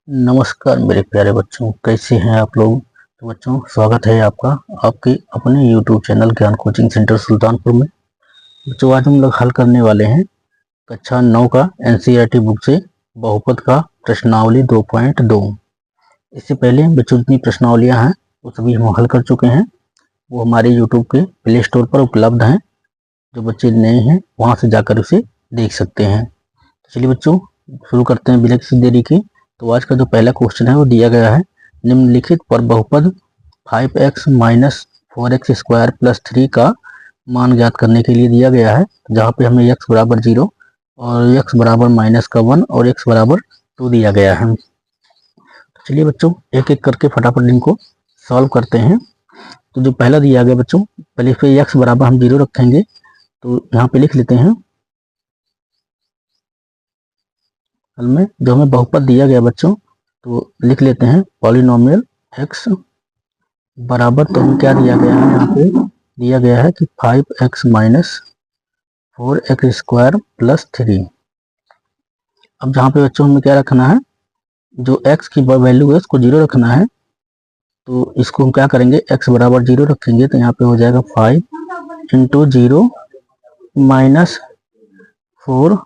नमस्कार मेरे प्यारे बच्चों, कैसे हैं आप लोग। तो बच्चों, स्वागत है आपका आपके अपने YouTube चैनल ज्ञान कोचिंग सेंटर सुल्तानपुर में। बच्चों, आज हम लोग हल करने वाले हैं कक्षा 9 का NCERT बुक से बहुपद का प्रश्नावली 2.2। इससे पहले बच्चों जितनी प्रश्नावलियां हैं वो सभी हम हल कर चुके हैं। वो हमारे YouTube के प्ले स्टोर पर उपलब्ध हैं। जो बच्चे नए हैं वहाँ से जाकर उसे देख सकते हैं। तो चलिए बच्चों, शुरू करते हैं बिना किसी देरी के। तो आज का जो पहला क्वेश्चन है वो दिया गया है, निम्नलिखित पर बहुपद 5x minus 4x square plus 3 का मान ज्ञात करने के लिए दिया गया है, जहाँ पे हमें x बराबर 0 और x बराबर -1 और x बराबर 2 दिया गया है। तो चलिए बच्चों, एक एक करके फटाफट इनको सॉल्व करते हैं। तो जो पहला दिया गया बच्चों, पहले पे x बराबर हम 0 रखेंगे, तो यहाँ पे लिख लेते हैं हल में जो हमें बहुपद दिया गया बच्चों, तो लिख लेते हैं पॉलिनोमियल x बराबर, तो हमें क्या दिया गया है, यहाँ पे दिया गया है कि 5x minus 4x square plus 3। अब जहाँ पे बच्चों हमें क्या रखना है, जो x की वैल्यू है उसको 0 रखना है। तो इसको हम क्या करेंगे, x बराबर 0 रखेंगे, तो यहाँ पे हो जाएगा 5 इंटू 0 माइनस 4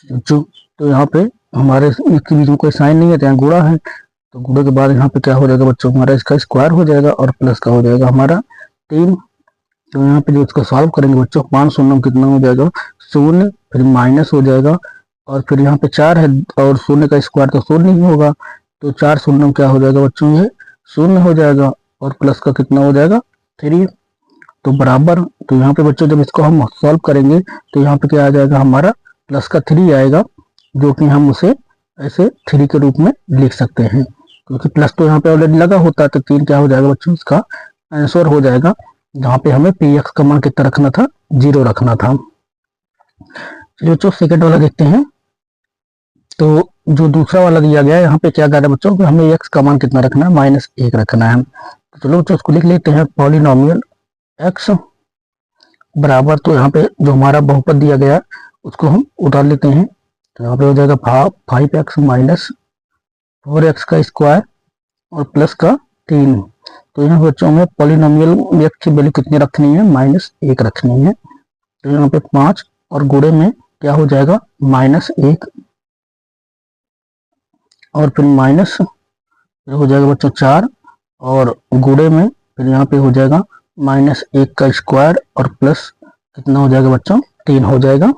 जो, तो यहाँ पे हमारे इसके बीच में कोई साइन नहीं है, तो यहाँ गुणा है, तो गुणे के बाद यहाँ पे क्या हो जाएगा बच्चों, हमारा इसका स्क्वायर हो जाएगा और प्लस का हो जाएगा हमारा 3। तो यहाँ पे जो इसको सॉल्व करेंगे बच्चों, 5 शून्य कितना हो जाएगा 0, फिर माइनस हो जाएगा, और फिर यहाँ पे 4 है और शून्य का स्क्वायर तो 0 नहीं होगा, तो 4 शून्य क्या हो जाएगा बच्चों, ये 0 हो जाएगा, और प्लस का कितना हो जाएगा 3। तो बराबर, तो यहाँ पे बच्चों जब इसको हम सॉल्व करेंगे तो यहाँ पे क्या आ जाएगा, हमारा प्लस का 3 आएगा, जो कि हम उसे ऐसे 3 के रूप में लिख सकते हैं, क्योंकि प्लस तो यहाँ पे ऑलरेडी लगा होता है। तो 3 क्या हो जाएगा बच्चों, इसका आंसर हो जाएगा, जहाँ पे हमें px का मान कितना रखना था, 0 रखना था। चलिए बच्चों, सेकंड वाला देखते हैं। तो जो दूसरा वाला दिया गया है, यहाँ पे क्या कह रहा है बच्चों कि हमें x का मान कितना रखना है, -1 रखना है। तो चलो बच्चों उसको लिख लेते हैं, पॉलिनोमियल x बराबर, तो यहाँ पे जो हमारा बहुपद दिया गया है उसको हम उतार लेते हैं। तो यहाँ पे हो जाएगा 5x माइनस 4x का स्क्वायर और प्लस का 3। तो यहाँ बच्चों में पॉलिनोमियल x की वैल्यू कितनी रखनी है, -1 रखनी है। तो यहाँ पे 5 और गुणे में क्या हो जाएगा, -1 और फिर माइनस हो जाएगा बच्चों 4, और गुणे में फिर यहाँ पे हो जाएगा -1 का स्क्वायर और प्लस कितना हो जाएगा बच्चों, 3 हो जाएगा।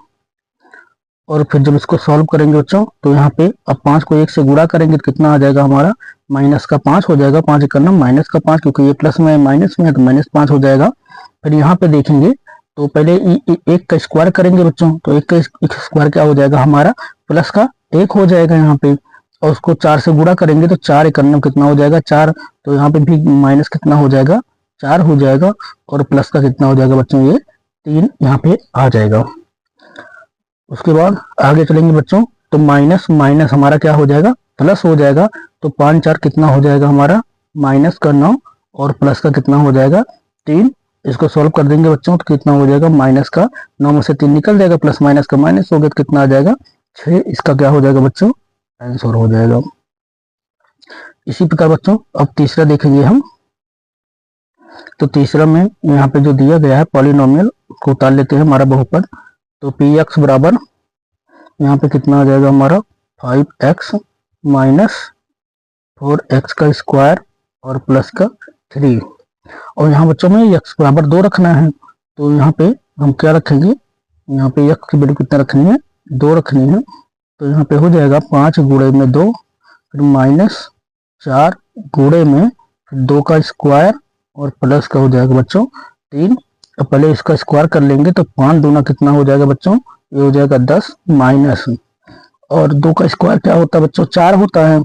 और फिर जब इसको सॉल्व करेंगे बच्चों, तो यहाँ पे अब 5 को 1 से गुणा करेंगे तो कितना आ जाएगा हमारा, माइनस का 5 हो जाएगा, 5 करना माइनस का 5, क्योंकि ये प्लस में माइनस में है तो -5 हो जाएगा। फिर यहाँ पे देखेंगे तो पहले 1 का स्क्वायर करेंगे बच्चों, तो 1 का स्क्वायर क्या हो जाएगा हमारा, प्लस का 1 हो जाएगा यहाँ पे, और उसको 4 से गुणा करेंगे तो 4 1 कितना हो जाएगा 4, तो यहाँ पे भी माइनस कितना हो जाएगा 4 हो जाएगा, और प्लस का कितना हो जाएगा बच्चों, ये 3 यहाँ पे आ जाएगा। उसके बाद आगे चलेंगे बच्चों, तो माइनस माइनस हमारा क्या हो जाएगा, प्लस हो जाएगा। तो 5 4 कितना हो जाएगा हमारा, माइनस का 9 और प्लस का कितना हो जाएगा 3। इसको सॉल्व कर देंगे बच्चों तो कितना हो जाएगा, माइनस का 9 में से 3 निकल जाएगा, प्लस माइनस का माइनस हो गया तो कितना आ जाएगा 6। इसका क्या हो जाएगा बच्चों, आंसर हो जाएगा। इसी प्रकार बच्चों अब तीसरा देखेंगे हम। तो तीसरा में यहाँ पे जो दिया गया है पॉलिनोमियल को उतार लेते हैं हमारा बहुपद। तो px बराबर यहाँ पे कितना आ जाएगा हमारा, 5x माइनस 4x का स्क्वायर और प्लस का 3। और यहाँ बच्चों में x बराबर 2 रखना है, तो यहाँ पे हम क्या रखेंगे, यहाँ पे x की वैल्यू कितना रखनी है, 2 रखनी है। तो यहाँ पे हो जाएगा 5 गुणे में 2, फिर -4 गुणे में फिर 2 का स्क्वायर और प्लस का हो जाएगा बच्चों 3। तो पहले इसका स्क्वायर कर लेंगे, तो 5 दूना कितना हो जाएगा बच्चों, ये हो जाएगा 10 माइनस, और 2 का स्क्वायर क्या होता है बच्चों, 4 होता है,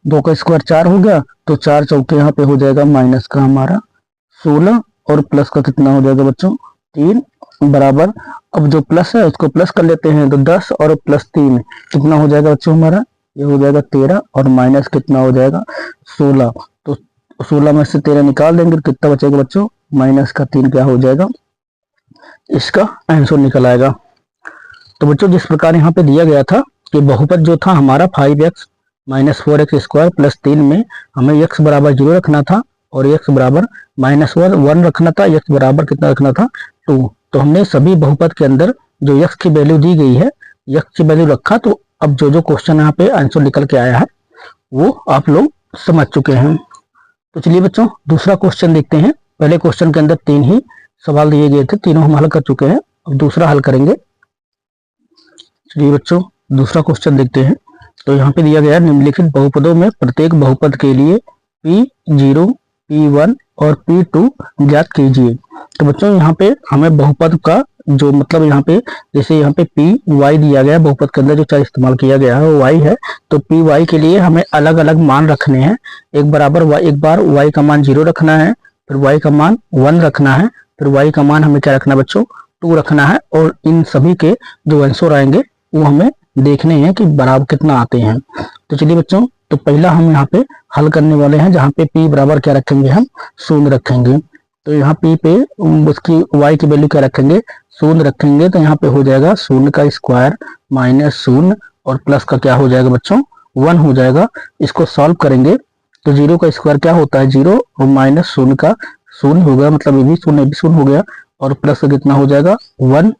2 का स्क्वायर 4 हो गया, तो 4 चौके यहाँ पे हो जाएगा माइनस का हमारा 16, और प्लस का कितना हो जाएगा बच्चों 3 बराबर। अब जो प्लस है उसको प्लस कर लेते हैं, तो 10 और प्लस 3 कितना हो जाएगा बच्चों हमारा, ये हो जाएगा 13, और माइनस कितना हो जाएगा 16। तो 16 में से 13 निकाल देंगे तो कितना बचेगा बच्चों, माइनस का 3 क्या हो जाएगा, इसका आंसर निकल आएगा। तो बच्चों जिस प्रकार यहाँ पे दिया गया था कि बहुपद जो था हमारा 5x -4x² प्लस 3 में हमें x बराबर 0 रखना था और x बराबर -1 रखना था, x बराबर कितना रखना था 2। तो हमने सभी बहुपद के अंदर जो x की वैल्यू दी गई है x की वैल्यू रखा। तो अब जो क्वेश्चन यहाँ पे आंसर निकल के आया है वो आप लोग समझ चुके हैं। तो चलिए बच्चों दूसरा क्वेश्चन देखते हैं। पहले क्वेश्चन के अंदर 3 ही सवाल दिए गए थे, तीनों हम हल कर चुके हैं, अब दूसरा हल करेंगे। चलिए बच्चों दूसरा क्वेश्चन देखते हैं। तो यहाँ पे दिया गया निम्नलिखित बहुपदों में प्रत्येक बहुपद के लिए P0, P1 और P2 ज्ञात कीजिए। तो बच्चों यहाँ पे हमें बहुपद का जो मतलब यहाँ पे जैसे यहाँ पे पी वाई दिया गया, बहुपद के अंदर जो चार इस्तेमाल किया गया है वो वाई है। तो पी वाई के लिए हमें अलग अलग मान रखने हैं। एक बार वाई का मान 0 रखना है, फिर वाई का मान 1 रखना है, फिर वाई का मान हमें क्या रखना है बच्चों 2 रखना है। और इन सभी के जो आंसर आएंगे वो हमें देखने हैं कि बराबर कितना आते हैं। तो चलिए बच्चों तो पहला हम यहाँ पे हल करने वाले हैं, जहाँ पे p बराबर क्या रखेंगे हम 0 रखेंगे। तो यहाँ p पे उसकी y की वैल्यू क्या रखेंगे 0 रखेंगे। तो यहाँ पे हो जाएगा 0 का स्क्वायर -0 और प्लस का क्या हो जाएगा बच्चों 1 हो जाएगा। इसको सॉल्व करेंगे तो 0 का स्क्वायर क्या होता है 0 और -0 का 0 हो गया, मतलब ये भी 0 हो गया और प्लस का कितना हो जाएगा 1।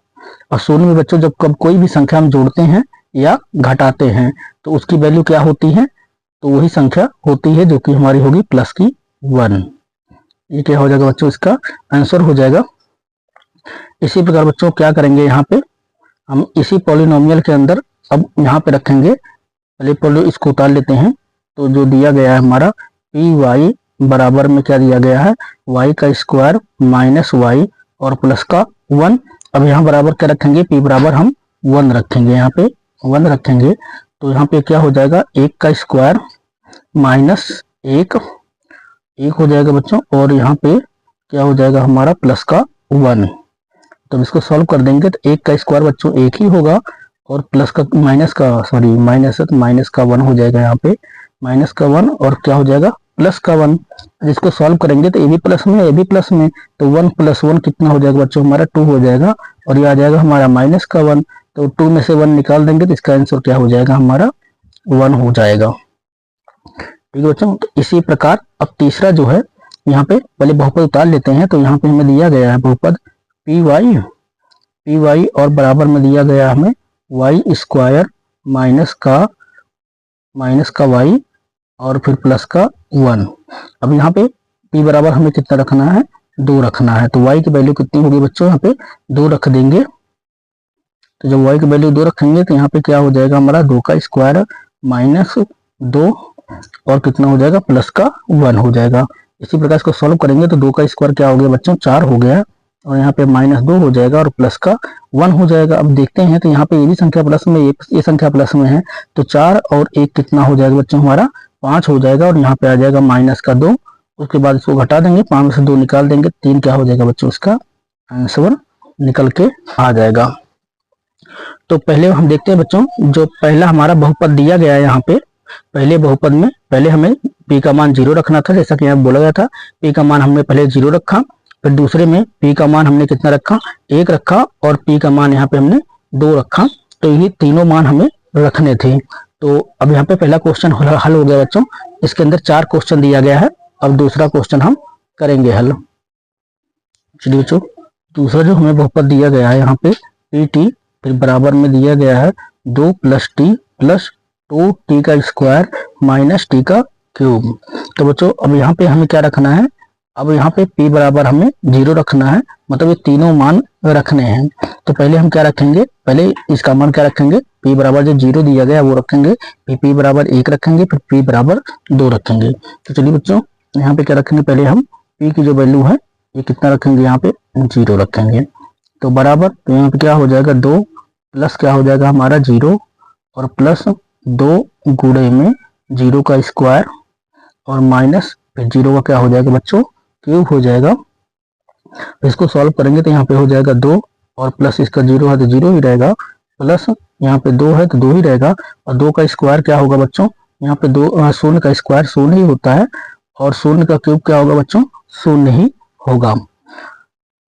और 0 में बच्चों जब कब कोई भी संख्या हम जोड़ते हैं या घटाते हैं तो उसकी वैल्यू क्या होती है, तो वही संख्या होती है जो कि हमारी होगी प्लस की 1। ये क्या हो जाएगा बच्चों इसका आंसर हो जाएगा। इसी प्रकार बच्चों क्या करेंगे यहाँ पे हम इसी पॉलिनोमियल के अंदर अब यहाँ पे रखेंगे। पहले इसको उतार लेते हैं। तो जो दिया गया है हमारा पी वाई बराबर में क्या दिया गया है वाई का स्क्वायर माइनस वाई और प्लस का 1। अब यहाँ बराबर क्या रखेंगे पी बराबर हम 1 रखेंगे, यहाँ पे 1 रखेंगे। तो यहाँ पे क्या हो जाएगा 1 का स्क्वायर माइनस 1 हो जाएगा बच्चों, और यहाँ पे क्या हो जाएगा हमारा प्लस का 1। तो इसको सॉल्व कर देंगे तो 1 का स्क्वायर बच्चों 1 ही होगा और प्लस का माइनस है तो माइनस का 1 हो जाएगा, यहाँ पे माइनस का 1 और क्या हो जाएगा प्लस का 1। इसको सॉल्व करेंगे तो ए भी प्लस में ए भी प्लस में, तो 1 + 1 कितना हो जाएगा बच्चों हमारा 2 हो जाएगा और ये आ जाएगा हमारा माइनस का 1। तो 2 में से 1 निकाल देंगे तो इसका आंसर क्या हो जाएगा हमारा 1 हो जाएगा। ठीक है बच्चों। तो इसी प्रकार अब तीसरा जो है यहाँ पे पहले बहुपद उतार लेते हैं। तो यहाँ पे हमें दिया गया है बहुपद पी वाई और बराबर में दिया गया हमें वाई स्क्वायर माइनस का वाई और फिर प्लस का 1। अब यहाँ पे p बराबर हमें कितना रखना है 2 रखना है। तो y की वैल्यू कितनी होगी बच्चों यहाँ पे 2 रख देंगे। तो जब y की वैल्यू 2 रखेंगे तो यहाँ पे क्या हो जाएगा हमारा 2 का स्क्वायर -2 और कितना हो जाएगा प्लस का 1 हो जाएगा। इसी प्रकार इसको सॉल्व करेंगे तो 2 का स्क्वायर क्या हो गया बच्चों 4 हो गया और यहाँ पे -2 हो जाएगा और प्लस का 1 हो जाएगा। अब देखते हैं तो यहाँ पे ये भी संख्या प्लस में ये संख्या प्लस में है, तो 4 और 1 कितना हो जाएगा बच्चों हमारा 5 हो जाएगा और यहाँ पे आ जाएगा -2। उसके बाद इसको घटा देंगे, 5 में से 2 निकाल देंगे, 3 क्या हो जाएगा बच्चों इसका आंसर निकल के आ जाएगा। तो पहले हम देखते हैं बच्चों जो पहला हमारा बहुपद दिया गया है यहाँ पे पहले बहुपद में पहले हमें p का मान 0 रखना था, जैसा कि यहाँ बोला गया था p का मान हमने पहले 0 रखा। फिर दूसरे में p का मान हमने कितना रखा 1 रखा और p का मान यहाँ पे हमने 2 रखा। तो ये तीनों मान हमें रखने थे। तो अब यहाँ पे पहला क्वेश्चन हल हो गया बच्चों। इसके अंदर 4 क्वेश्चन दिया गया है। अब दूसरा क्वेश्चन हम करेंगे हल। चलिए बच्चों दूसरा जो हमें बहुपद दिया गया है यहाँ पे पी टी फिर बराबर में दिया गया है 2 + t + 2t का स्क्वायर माइनस t का क्यूब। तो बच्चों अब यहाँ पे हमें क्या रखना है, अब यहाँ पे p बराबर हमें 0 रखना है, मतलब ये तीनों मान रखने हैं। तो पहले हम क्या रखेंगे, पहले इसका मान क्या रखेंगे p बराबर जो 0 दिया गया वो रखेंगे, फिर p बराबर 1 रखेंगे, फिर p बराबर 2 रखेंगे। तो चलिए बच्चों यहाँ पे क्या रखेंगे, पहले हम p की जो वैल्यू है ये कितना रखेंगे, यहाँ पे 0 रखेंगे। तो बराबर तो यहाँ पे क्या हो जाएगा 2 प्लस क्या हो जाएगा हमारा 0 और प्लस 2 गुणे में 0 का स्क्वायर और माइनस फिर 0 का क्या हो जाएगा बच्चों क्यूब हो जाएगा। इसको सॉल्व करेंगे तो यहाँ पे हो जाएगा 2 और प्लस इसका 0 है तो 0 ही रहेगा, प्लस यहाँ पे 2 है तो 2 ही रहेगा और 2 का स्क्वायर क्या होगा बच्चों, यहाँ पे 0 का स्क्वायर 0 ही होता है और 0 का क्यूब क्या होगा बच्चों 0 ही होगा।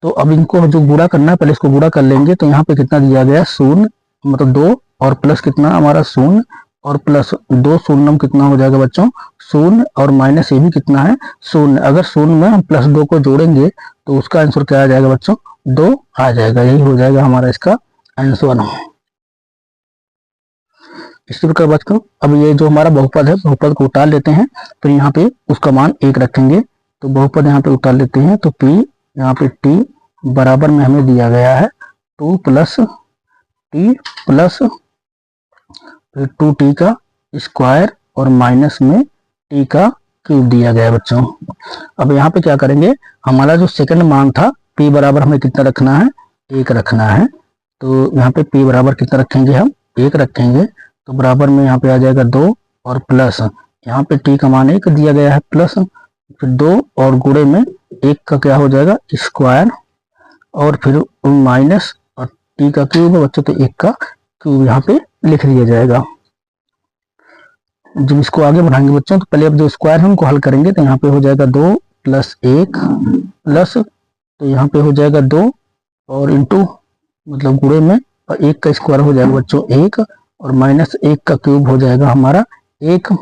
तो अब इनको जो गुणा करना है पहले इसको गुणा कर लेंगे। तो यहाँ पे कितना दिया गया 0 मतलब 2 और प्लस कितना हमारा 0 और प्लस 2 शून्यम कितना हो जाएगा बच्चों, शून्य, और माइनस ये भी कितना है, शून्य। अगर शून्य में हम +2 को जोड़ेंगे तो उसका आंसर क्या आ जाएगा बच्चों, 2 आ जाएगा। यही हो जाएगा हमारा इसका आंसर। इसी प्रकार बच्चों अब ये जो हमारा बहुपद है, बहुपद को उतार लेते हैं, फिर यहाँ पे उसका मान 1 रखेंगे। तो बहुपद यहाँ पे उतार लेते हैं, तो p यहाँ पे t बराबर में हमें दिया गया है 2 + t प्लस फिर 2t का स्क्वायर और माइनस में t का क्यूब दिया गया है बच्चों। अब यहाँ पे क्या करेंगे, हमारा जो सेकंड मान था p बराबर हमें कितना रखना है, 1 रखना है। तो यहाँ पे p बराबर कितना रखेंगे, हम 1 रखेंगे। तो बराबर में यहाँ पे आ जाएगा 2 और प्लस यहाँ पे t का मान 1 दिया गया है, प्लस फिर 2 और गुणे में 1 का क्या हो जाएगा, स्क्वायर, और फिर माइनस और t का क्यूब है बच्चों, तो 1 का क्यूब यहाँ पे लिख दिया जाएगा। जब इसको आगे बढ़ाएंगे बच्चों, तो पहले अब जो स्क्वायर है उनको हल करेंगे। तो यहाँ पे हो जाएगा 2 + 1 प्लस, तो यहाँ पे हो जाएगा 2 और इंटू मतलब गुणे में, और 1 का स्क्वायर हो जाएगा बच्चों 1, और माइनस 1 का क्यूब हो जाएगा हमारा 1।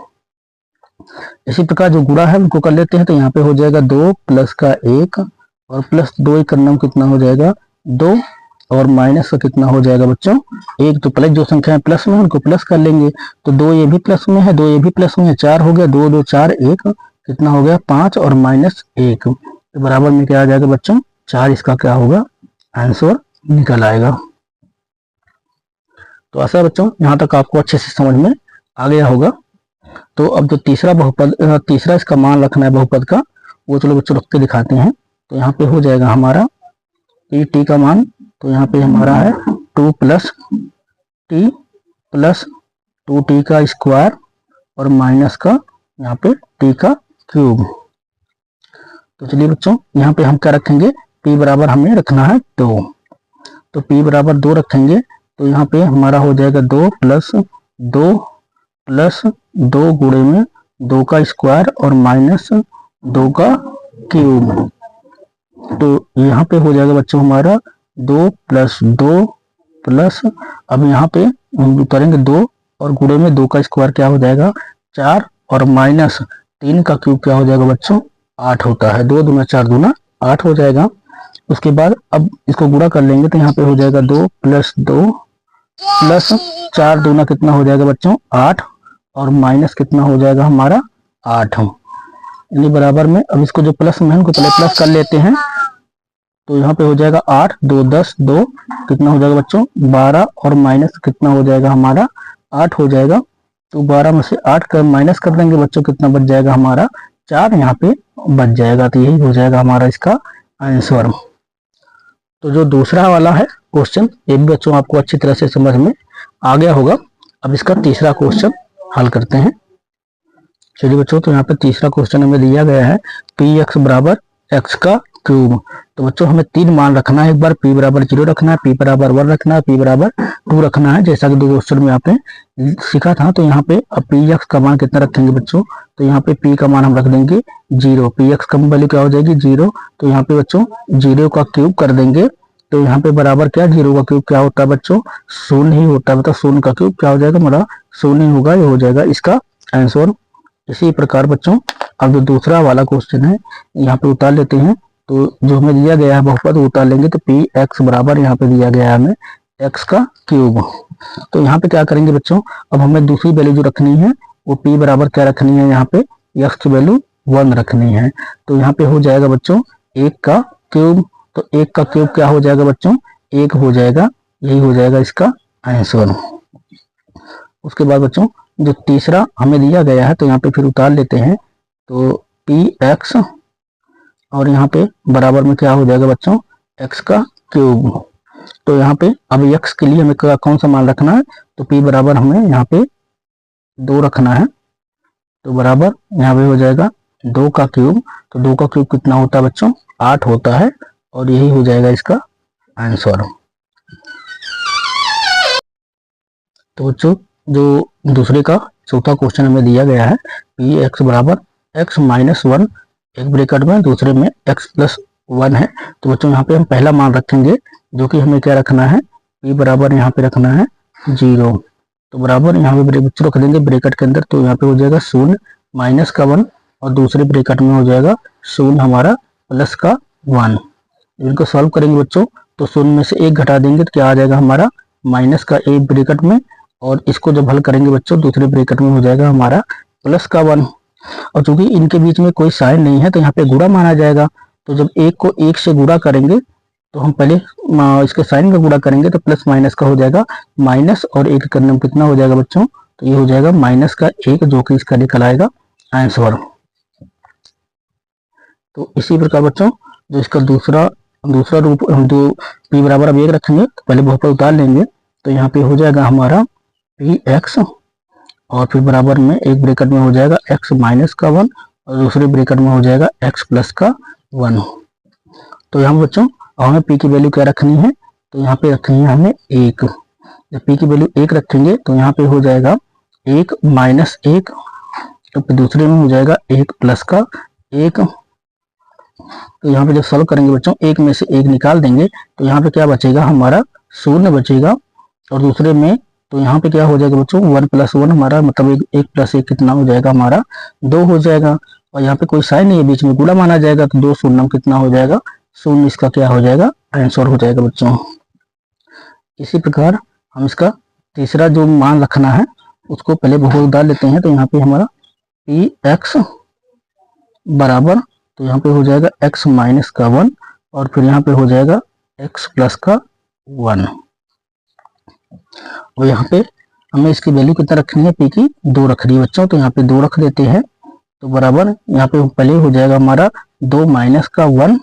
इसी प्रकार जो गुणा है उनको कर लेते हैं। तो यहाँ पे हो जाएगा 2 प्लस का 1 और प्लस 2 करने में कितना हो जाएगा 2, और माइनस का कितना हो जाएगा बच्चों 1। तो प्लस जो संख्या है प्लस में उनको प्लस कर लेंगे। तो 2 ये भी प्लस में है, 2 ये भी प्लस में है, 4 हो गया, 2 2 4 1 कितना हो गया 5 और माइनस 1, तो बराबर में क्या आ जाएगा बच्चों 4। इसका क्या होगा आंसर निकल आएगा। तो ऐसा बच्चों यहाँ तक आपको अच्छे से समझ में आ गया होगा। तो अब जो तीसरा बहुपद, तीसरा इसका मान रखना है बहुपद का, वो चलो बच्चों रख के दिखाते हैं। तो यहाँ पे हो जाएगा हमारा t का मान, तो यहाँ पे हमारा है 2 + t प्लस 2t का स्क्वायर और माइनस का यहाँ पे t का क्यूब। तो चलिए बच्चों यहाँ पे हम क्या रखेंगे, p बराबर हमें रखना है 2। तो p बराबर 2 रखेंगे। तो यहाँ पे हमारा हो जाएगा 2 + 2 प्लस 2 गुणे में 2 का स्क्वायर और माइनस 2 का क्यूब। तो यहाँ पे हो जाएगा बच्चों हमारा 2 + 2 प्लस, अब यहाँ पे हम करेंगे 2 और गुणे में 2 का स्क्वायर क्या हो जाएगा 4, और माइनस 3 का क्यूब क्या हो जाएगा बच्चों 8 होता है। 2 दूना 4 दूना 8 हो जाएगा। उसके बाद अब इसको गुणा कर लेंगे। तो यहाँ पे हो जाएगा 2 + 2 प्लस 4 दूना कितना हो जाएगा बच्चों 8, और माइनस कितना हो जाएगा हमारा 8, यानी बराबर में। अब इसको जो प्लस में है उनको पहले प्लस कर लेते हैं। तो यहाँ पे हो जाएगा 8 2 10 2 कितना हो जाएगा बच्चों 12, और माइनस कितना हो जाएगा हमारा 8 हो जाएगा। तो 12 में से 8 का माइनस कर देंगे बच्चों, कितना बच जाएगा हमारा 4 यहाँ पे बच जाएगा। तो यही हो जाएगा हमारा इसका आंसर। तो जो दूसरा वाला है क्वेश्चन, ये भी बच्चों आपको अच्छी तरह से समझ में आ गया होगा। अब इसका तीसरा क्वेश्चन हल करते हैं। चलिए बच्चों, तो यहाँ पे तीसरा क्वेश्चन हमें दिया गया है px बराबर x का क्यूब। तो बच्चों हमें 3 मान रखना है। एक बार p बराबर 0 रखना है, p बराबर 1 रखना है, p बराबर 2 रखना है, जैसा कि 2 क्वेश्चन में आपने सीखा था। तो यहाँ पे अब px का मान कितना रखेंगे बच्चों, तो यहाँ पे p का मान हम रख देंगे 0। px का वैल्यू क्या हो जाएगी 0। तो यहाँ पे बच्चों 0 का क्यूब कर देंगे। तो यहाँ पे बराबर क्या 0 का क्यूब क्या होता है बच्चों 0 ही होता है। मतलब 0 का क्यूब क्या हो जाएगा हमारा 0 ही होगा, ये हो जाएगा इसका आंसर। इसी प्रकार बच्चों अब जो दूसरा वाला क्वेश्चन है यहाँ पे उतार लेते हैं। तो जो हमें दिया गया है बहुपद उतार लेंगे। तो px बराबर यहाँ पे दिया गया है हमें x का क्यूब। तो यहाँ पे क्या करेंगे बच्चों, अब हमें दूसरी वैल्यू जो रखनी है वो p बराबर क्या रखनी है, यहाँ पे x की वैल्यू 1 रखनी है। तो यहाँ पे हो जाएगा बच्चों 1 का क्यूब। तो 1 का क्यूब क्या हो जाएगा बच्चों 1 हो जाएगा, यही हो जाएगा इसका आंसर। उसके बाद बच्चों जो तीसरा हमें दिया गया है, तो यहाँ पे फिर उतार लेते हैं। तो px और यहाँ पे बराबर में क्या हो जाएगा बच्चों x का क्यूब। तो यहाँ पे अब x के लिए हमें कौन सा मान रखना है, तो p बराबर हमें यहाँ पे 2 रखना है। तो बराबर यहाँ पे हो जाएगा 2 का क्यूब। तो 2 का क्यूब कितना होता है बच्चों 8 होता है, और यही हो जाएगा इसका आंसर। तो बच्चों जो दूसरे का चौथा क्वेश्चन हमें दिया गया है px बराबर x - 1 एक ब्रैकेट में, दूसरे में x + 1 है। तो बच्चों यहाँ पे हम पहला मान रखेंगे, जो कि हमें क्या रखना है p बराबर यहाँ पे रखना है 0। तो बराबर यहाँ पे बच्चों रख देंगे ब्रैकेट के अंदर, तो यहाँ पे हो जाएगा 0 माइनस का 1 और दूसरे ब्रैकेट में हो जाएगा 0 हमारा प्लस का 1। इनको सॉल्व करेंगे बच्चों तो 0 में से 1 घटा देंगे तो क्या आ जाएगा हमारा माइनस का 1 ब्रैकेट में, और इसको जब हल करेंगे बच्चों दूसरे ब्रैकेट में हो जाएगा हमारा प्लस का 1। और चूंकि इनके बीच में कोई साइन नहीं है तो यहाँ पे गुणा माना जाएगा, तो जब 1 को 1 से गुणा करेंगे तो हम पहले इसके साइन का गुणा करेंगे तो प्लस माइनस का हो जाएगा माइनस, और 1 करने में कितना हो जाएगा बच्चों, तो ये हो जाएगा माइनस का 1 जो कि इसका निकल आएगा आंसर। तो इसी प्रकार बच्चों जो इसका दूसरा रूप जो p बराबर अब 1 रखेंगे तो पहले बहुपद उतार लेंगे, तो यहाँ पे हो जाएगा हमारा पी एक्स और फिर बराबर में एक ब्रैकेट में हो जाएगा x माइनस का 1 और दूसरे ब्रैकेट में हो जाएगा x प्लस का 1। तो यहाँ बच्चों हमें p की वैल्यू क्या रखनी है, तो यहाँ पे रखनी है हमें 1। जब p की वैल्यू 1 रखेंगे तो यहाँ पे हो जाएगा 1 माइनस 1, तो फिर दूसरे में हो जाएगा 1 प्लस का 1। तो यहाँ पे जब सॉल्व करेंगे बच्चों 1 में से 1 निकाल देंगे तो यहाँ पे क्या बचेगा हमारा 0 बचेगा, और दूसरे में तो यहाँ पे क्या हो जाएगा बच्चों 1 प्लस 1 हमारा मतलब 1 प्लस 1 कितना हो जाएगा हमारा 2 हो जाएगा, और यहाँ पे कोई साइन नहीं है बीच में गुणा माना जाएगा तो 2 शून्य कितना हो जाएगा 0, इसका क्या हो जाएगा आंसर हो जाएगा बच्चों। इसी प्रकार हम इसका तीसरा जो मान रखना है उसको पहले बहुपद डाल लेते हैं, तो यहाँ पे हमारा पी एक्स बराबर तो यहाँ पे हो जाएगा x माइनस का 1 और फिर यहाँ पे हो जाएगा x प्लस का 1, और यहाँ पे हमें इसकी वैल्यू कितना रखनी है p की 2 रखनी है बच्चों, तो यहाँ पे 2 रख देते हैं। तो बराबर यहाँ पे पहले हो जाएगा हमारा 2 माइनस का 1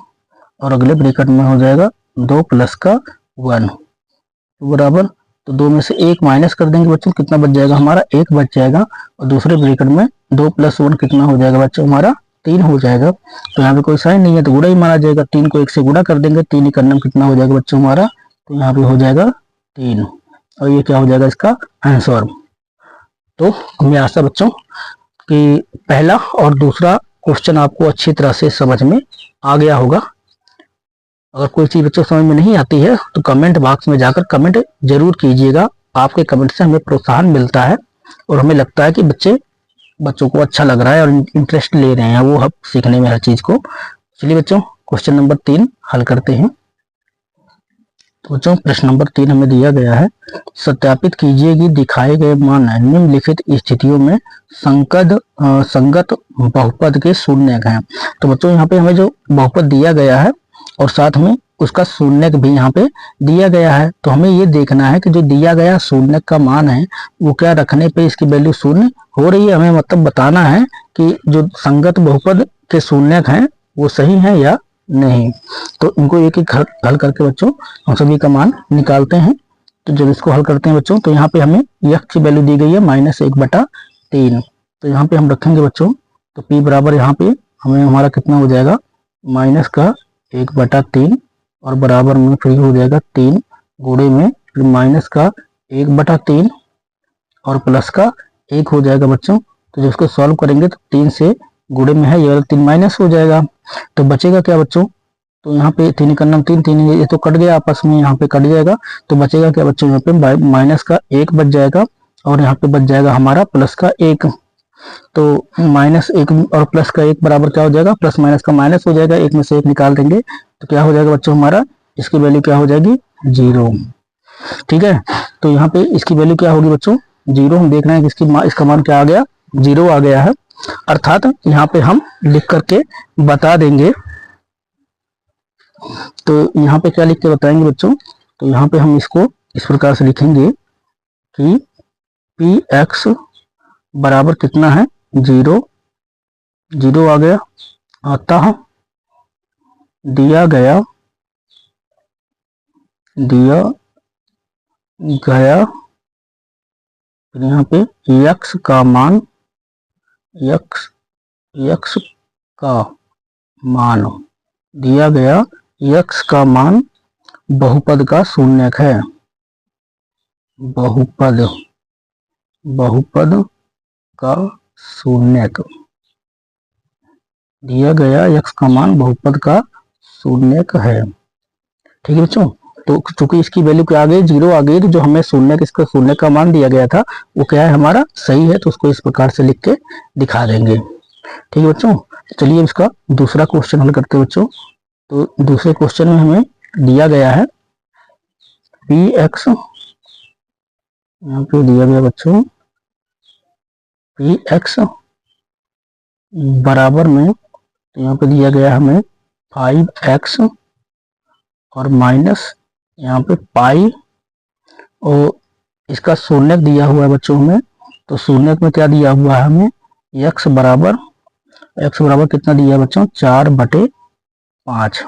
और अगले ब्रैकेट में हो जाएगा 2 प्लस का 1, तो बराबर तो 2 में से 1 माइनस कर देंगे बच्चों, कितना बच जाएगा हमारा 1 बच जाएगा, और दूसरे ब्रैकेट में 2 प्लस 1 कितना हो जाएगा बच्चों हमारा 3 हो जाएगा। तो यहाँ पे कोई साइन नहीं है तो गुणा ही माना जाएगा, 3 को 1 से गुणा कर देंगे, 3 ही करने में कितना हो जाएगा बच्चों हमारा, तो यहाँ पे हो जाएगा 3, और ये क्या हो जाएगा इसका आंसर। तो हमें आशा बच्चों कि पहला और दूसरा क्वेश्चन आपको अच्छी तरह से समझ में आ गया होगा। अगर कोई चीज बच्चों समझ में नहीं आती है तो कमेंट बॉक्स में जाकर कमेंट जरूर कीजिएगा, आपके कमेंट से हमें प्रोत्साहन मिलता है और हमें लगता है कि बच्चों को अच्छा लग रहा है और इंटरेस्ट ले रहे हैं वो हम सीखने में हर चीज को। चलिए बच्चों क्वेश्चन नंबर 3 हल करते हैं। तो बच्चों प्रश्न नंबर 3 हमें दिया गया है, सत्यापित कीजिए कि दिखाए गए मान निम्नलिखित स्थितियों में संगत बहुपद के शून्यक हैं। तो बच्चों यहाँ पे हमें जो बहुपद दिया गया है और साथ में उसका शून्यक भी यहाँ पे दिया गया है, तो हमें ये देखना है कि जो दिया गया शून्यक का मान है वो क्या रखने पे इसकी वैल्यू शून्य हो रही है। हमें मतलब बताना है कि जो संगत बहुपद के शून्यक हैं वो सही है या नहीं। तो इनको एक एक हल करके बच्चों हम सभी का मान निकालते हैं। तो जब इसको हल करते हैं बच्चों तो यहाँ पे हमें यक्ष की वैल्यू दी गई है -1/3, तो यहाँ पे हम रखेंगे बच्चों तो p बराबर यहाँ पे हमें हमारा कितना हो जाएगा -1/3 और बराबर में फिर हो जाएगा 3 गुणे में फिर -1/3 और प्लस का 1 हो जाएगा बच्चों। तो जब इसको सॉल्व करेंगे तो 3 से गुणे में है ये वाला 3 माइनस हो जाएगा, तो बचेगा क्या बच्चों, तो यहाँ पे 3 का नाम 3 ये तो कट गया आपस में, यहाँ पे कट जाएगा तो बचेगा क्या बच्चों, यहाँ पे माइनस का 1 बच जाएगा और यहाँ पे बच जाएगा हमारा प्लस का 1। तो -1 और प्लस का 1 बराबर क्या हो जाएगा, प्लस माइनस का माइनस हो जाएगा, 1 में से 1 निकाल देंगे तो क्या हो जाएगा बच्चों हमारा, इसकी वैल्यू क्या हो जाएगी 0। ठीक है, तो यहाँ पे इसकी वैल्यू क्या होगी बच्चों 0। हम देख रहे हैं कि इसका मान क्या आ गया 0 आ गया है, अर्थात यहाँ पे हम लिख करके बता देंगे। तो यहाँ पे क्या लिख के बताएंगे बच्चों, तो यहाँ पे हम इसको इस प्रकार से लिखेंगे कि पी एक्स बराबर कितना है 0 आ गया, अतः दिया गया फिर यहाँ पे यक्स का मान दिया गया यक्स का मान बहुपद का शून्यक है, बहुपद का शून्यक दिया गया यक्स का मान बहुपद का शून्यक है। ठीक है बच्चों, तो चूंकि इसकी वैल्यू क्या आ गई, 0 आ गई, तो जो हमें शून्य इसका शून्य का मान दिया गया था वो क्या है हमारा सही है, तो उसको इस प्रकार से लिख के दिखा देंगे। ठीक है बच्चों, चलिए इसका दूसरा क्वेश्चन हल करते हैं बच्चों। तो दूसरे क्वेश्चन में हमें दिया गया है पी एक्स, यहाँ पे दिया गया बच्चों पी एक्स बराबर में, तो यहाँ पे दिया गया हमें 5x और माइनस यहाँ पे पाई, और इसका शून्य दिया हुआ है बच्चों हमें। तो शून्य में क्या दिया हुआ है हमें, x बराबर कितना दिया है बच्चों, 4/5।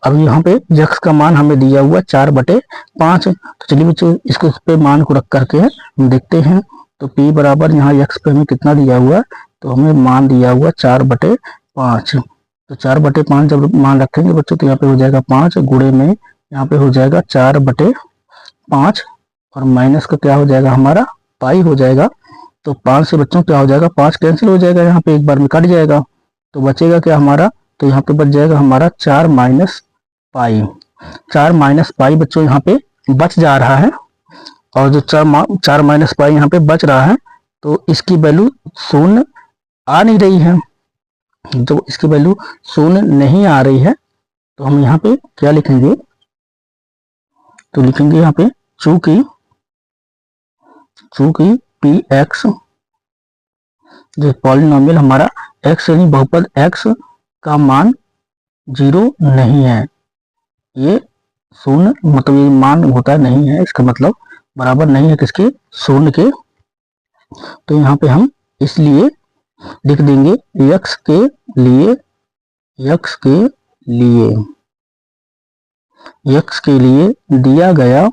अब यहाँ पे x का मान हमें दिया हुआ 4/5। तो चलिए बच्चों इसको इस पे मान को रख करके हम देखते हैं। तो p बराबर यहाँ x पे हमें कितना दिया हुआ है, तो हमें मान दिया हुआ 4/5। तो 4/5 जब मान रखेंगे बच्चों तो यहाँ पे हो जाएगा 5 गुणे में यहाँ पे हो जाएगा 4/5, और माइनस का क्या हो जाएगा हमारा पाई हो जाएगा। तो 5 से बच्चों क्या हो जाएगा, 5 कैंसिल हो जाएगा, यहाँ पे एक बार में कट जाएगा, तो बचेगा क्या हमारा, तो यहाँ पे बच जाएगा हमारा 4 माइनस पाई। 4 माइनस पाई बच्चों यहाँ पे बच जा रहा है, और जो 4 माइनस पाई यहाँ पे बच रहा है, तो इसकी वैल्यू शून्य आ नहीं रही है। तो इसकी वैल्यू शून्य नहीं आ रही है, तो हम यहाँ पे क्या लिखेंगे, तो लिखेंगे यहाँ पे चूंकि पी एक्स जो पॉलिनोमियल हमारा x यानी बहुपद x का मान 0 नहीं है, ये शून्य मतलब ये मान होता नहीं है, इसका मतलब बराबर नहीं है किसके, शून्य के। तो यहाँ पे हम इसलिए लिख देंगे x के लिए दिया गया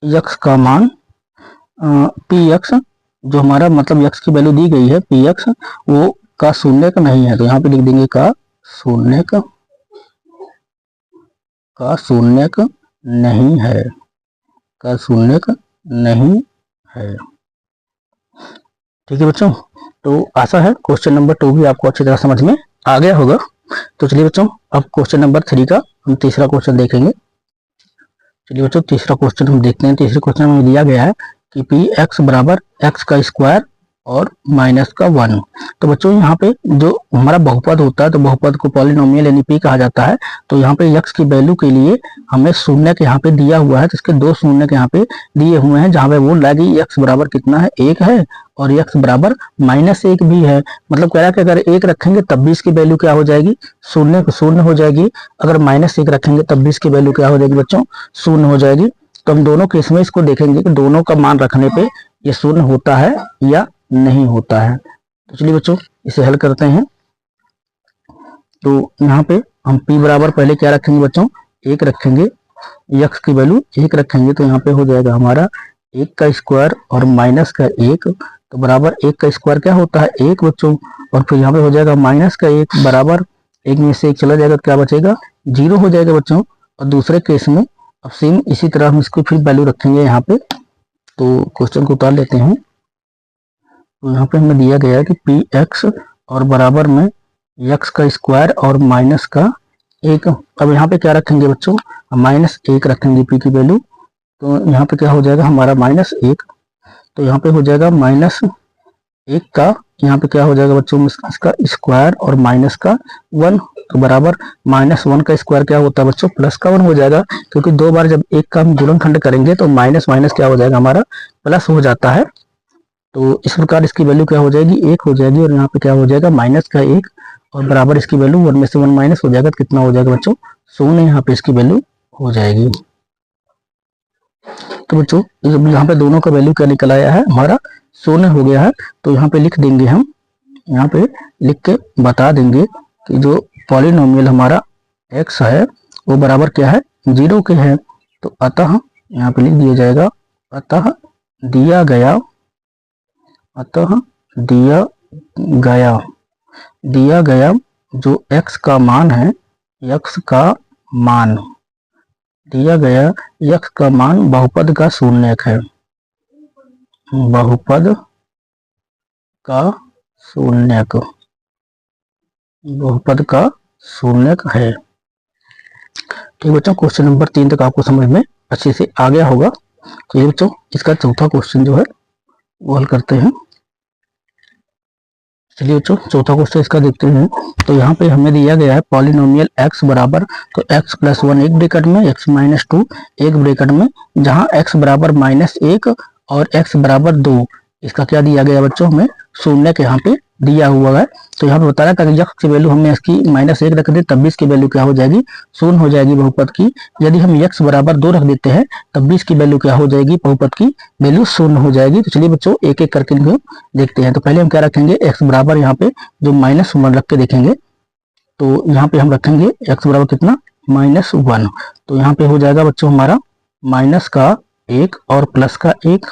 x का मान पी एक्स जो हमारा मतलब x की वैल्यू दी गई है पी एक्स वो का शून्य का नहीं है, तो यहाँ पे लिख देंगे का शून्य का नहीं है, का शून्य का नहीं है। ठीक है बच्चों, तो आशा है क्वेश्चन नंबर 2 भी आपको अच्छी तरह समझ में आ गया होगा। तो चलिए बच्चों अब क्वेश्चन नंबर 3 का हम तीसरा क्वेश्चन देखेंगे। चलिए बच्चों तीसरा क्वेश्चन हम देखते हैं। तीसरे क्वेश्चन में दिया गया है कि पी एक्स बराबर एक्स का स्क्वायर और माइनस का 1। तो बच्चों यहाँ पे जो हमारा बहुपद होता है तो बहुपद को पॉलिनोमियल यानी पी कहा जाता है। तो यहाँ पे x की वैल्यू के लिए हमें शून्य के यहाँ पे दिया हुआ है, तो इसके 2 शून्य के यहाँ पे दिए हुए हैं, जहाँ पे वो लगी x बराबर कितना है 1 है और x बराबर -1 भी है। मतलब कह रहा है कि अगर 1 रखेंगे तब भी इसकी वैल्यू क्या हो जाएगी, शून्य हो जाएगी। अगर -1 रखेंगे तब भी इसकी वैल्यू क्या हो जाएगी बच्चों, शून्य हो जाएगी। तो हम दोनों केस में इसको देखेंगे कि दोनों का मान रखने पे ये शून्य होता है या नहीं होता है। तो चलिए बच्चों इसे हल करते हैं। तो यहाँ पे हम p बराबर पहले क्या रखेंगे बच्चों, 1 रखेंगे, x की वैल्यू 1 रखेंगे, तो यहाँ पे हो जाएगा हमारा 1 का स्क्वायर और माइनस का 1, तो बराबर 1 का स्क्वायर क्या होता है 1 बच्चों, और फिर यहाँ पे हो जाएगा माइनस का 1 बराबर 1 में से 1 चला जाएगा तो क्या बचेगा 0 हो जाएगा बच्चों। और दूसरे केस में अब सेम इसी तरह हम इसको फिर वैल्यू रखेंगे यहाँ पे। तो क्वेश्चन को उतार लेते हैं। तो यहाँ पे हमें दिया गया है कि पी एक्स और बराबर में x का स्क्वायर और माइनस का 1। अब यहाँ पे क्या रखेंगे बच्चों, -1 रखेंगे p की वैल्यू, तो यहाँ पे क्या हो जाएगा हमारा -1, तो यहाँ पे हो जाएगा -1 का यहाँ पे क्या हो जाएगा बच्चों इसका स्क्वायर और माइनस का 1, तो बराबर -1 का स्क्वायर क्या होता है बच्चों प्लस का 1 हो जाएगा, क्योंकि 2 बार जब 1 का हम गुणनखंड करेंगे तो माइनस माइनस क्या हो जाएगा हमारा प्लस हो जाता है। तो इस प्रकार इसकी वैल्यू क्या हो जाएगी 1 हो जाएगी, और यहाँ पे क्या हो जाएगा माइनस का 1 और बराबर इसकी वैल्यू 1 में से 1 माइनस हो जाएगा, तो कितना हो जाएगा बच्चों शून्य, यहाँ पे इसकी वैल्यू हो जाएगी। तो बच्चों यहाँ पे दोनों का वैल्यू क्या निकल आया है हमारा शून्य हो गया है। तो यहाँ पे लिख देंगे हम, यहाँ पे लिख के बता देंगे कि जो पॉलिनोमियल हमारा x है वो बराबर क्या है 0 के है। तो अतः यहाँ पे लिख दिया जाएगा अतः दिया गया जो x का मान है, x का मान दिया गया x का मान बहुपद का शून्यक है, बहुपद का शून्यक, बहुपद का शून्यक है। ठीक बच्चों, क्वेश्चन नंबर 3 तक आपको समझ में अच्छे से आ गया होगा। तो ये बच्चों इसका चौथा क्वेश्चन जो है वो हल करते हैं। चलिए बच्चों चौथा क्वेश्चन इसका देखते हैं। तो यहाँ पे हमें दिया गया है पॉलिनोमियल x बराबर, तो x प्लस 1 एक ब्रैकेट में, x माइनस 2 एक ब्रैकेट में, जहाँ x बराबर -1 और x बराबर 2, इसका क्या दिया गया बच्चों, हमें शून्य के यहाँ पे दिया हुआ है। तो यहाँ पे बता रहा है कि x की वैल्यू हमने इसकी -1 रख दी, तब भी इसकी वैल्यू क्या हो जाएगी, शून्य हो जाएगी बहुपद की। यदि हम x बराबर 2 रख देते हैं तब भी इसकी वैल्यू क्या हो जाएगी, बहुपद की वैल्यू शून्य हो जाएगी। तो चलिए बच्चों एक एक करके इनको देखते हैं। तो पहले हम क्या रखेंगे, x बराबर यहाँ पे जो -1 रख के देखेंगे। तो यहाँ पे हम रखेंगे x बराबर कितना, -1। तो यहाँ पे हो जाएगा बच्चों हमारा माइनस का 1 और प्लस का 1,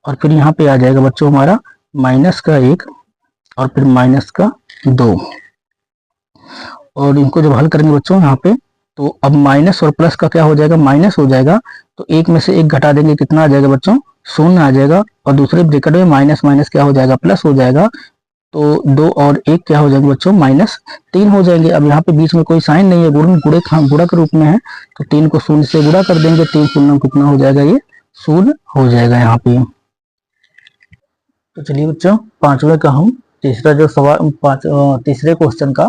और फिर यहाँ पे आ जाएगा बच्चों हमारा माइनस का 1 और फिर माइनस का 2। और इनको जब हल करेंगे बच्चों यहाँ पे, तो अब माइनस और प्लस का क्या हो जाएगा, माइनस हो जाएगा। तो एक में से एक घटा देंगे, कितना आ जाएगा बच्चों, शून्य आ जाएगा। और दूसरे ब्रैकेट में माइनस माइनस क्या हो जाएगा, प्लस हो जाएगा। तो 2 और 1 क्या हो जाएंगे बच्चों, -3 हो जाएंगे। अब यहाँ पे बीच में कोई साइन नहीं है, गुणा के रूप में है, तो 3 को शून्य से गुणा कर देंगे, 3 शून्य कितना हो जाएगा, ये शून्य हो जाएगा यहाँ पे। तो चलिए बच्चों पांचवें का हम तीसरा जो सवाल तीसरे क्वेश्चन का